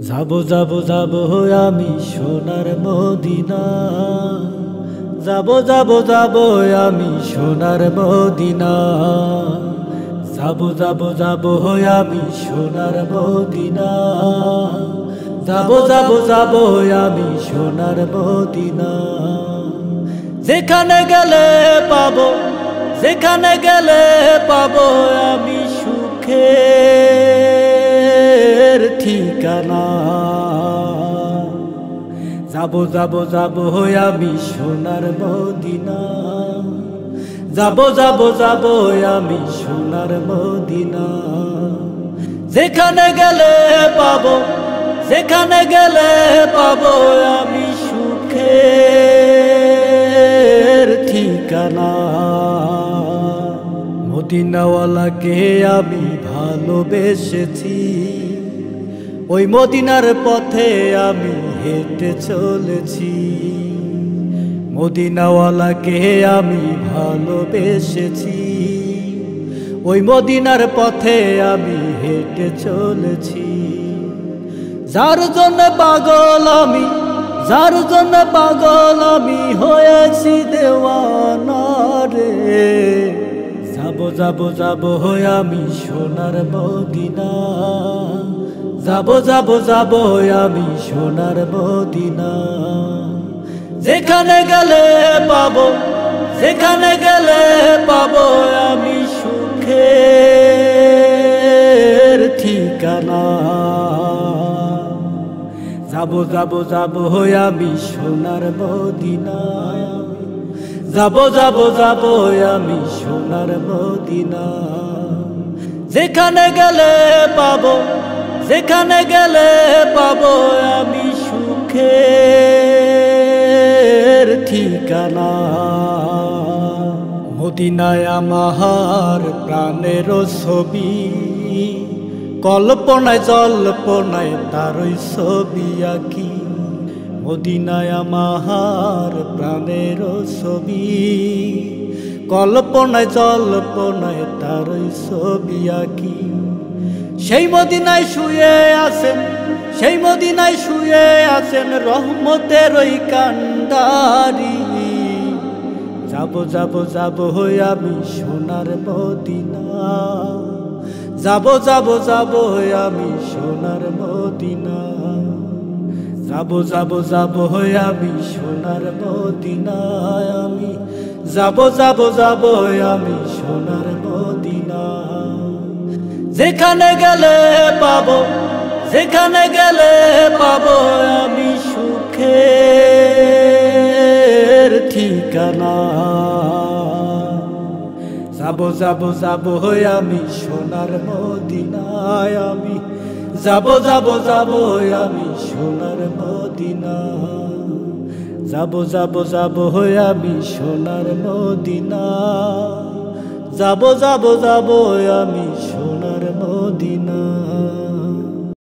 যাবো যাবো যাবো আমি সোনার মদিনা, যাবো যাবো যাবো আমি সোনার মদিনা, যাবো যাবো যাবো আমি সোনার মদিনা, যাবো যাবো যাবো আমি সোনার মদিনা। যেখানে গেলে পাবো, যেখানে গেলে পাবো আমি সুখের ঠিকানা। যাবো যাবো যাবো আমি সোনার মদিনা, যাবো যাবো যাবো আমি সোনার মদিনা। যেখানে গেলে পাবো, যেখানে গেলে পাবো আমি সুখের ঠিকানা। মদিনাওয়ালাকে আমি ভালোবেসেছি, ওই মদিনার পথে আমি হেঁটে চলেছি। মদিনাওয়ালাকে আমি ভালোবেসেছি, ওই মদিনার পথে আমি হেঁটে চলেছি। যার জন্য পাগল আমি, যার জন্য পাগল আমি হয়েছি দেওয়ানা রে। যাবো যাবো যাবো আমি সোনার মদিনা, যাবো যাবো যাবো আমি সোনার মদিনা। যেখানে গেলে পাবো, যেখানে গেলে পাবো আমি সুখের ঠিকানা। যাবো যাবো যাবো আমি সোনার মদিনা, যাবো যাবো যাবো আমি সোনার মদিনা। যেখানে গেলে পাবো, যেখানে গেলে পাবো আমি সুখের ঠিকানা। মদিনায় আমার প্রাণের ছবি, কল্পনায় জল্পনায় তারই ছবি আঁকি। মদিনায় আমার প্রাণের ছবি, কল্পনায় জল্পনায় তারই ছবি আঁকি। সেই মদিনায় শুয়ে আছেন, সেই মদিনায় শুয়ে আছেন রহমতের ওই কান্ডারি। যাবো যাবো যাবো আমি সোনার মদিনা, যাবো যাবো যাবো আমি সোনার মদিনা। যাবো যাবো যাবো আমি সোনার মদিনা, আমি যাবো যাবো যাবো আমি সোনার মদিনা। যেখানে গেলে পাবো, যেখানে গেলে পাবো আমি সুখের ঠিকানা। যাবো যাবো যাবো আমি সোনার মদিনায়, আমি যাবো যাবো যাবো আমি সোনার মদিনা। যাবো যাবো যাবো আমি সোনার মদিনা, যাবো যাবো যাবো আমি সোনার মদিনা।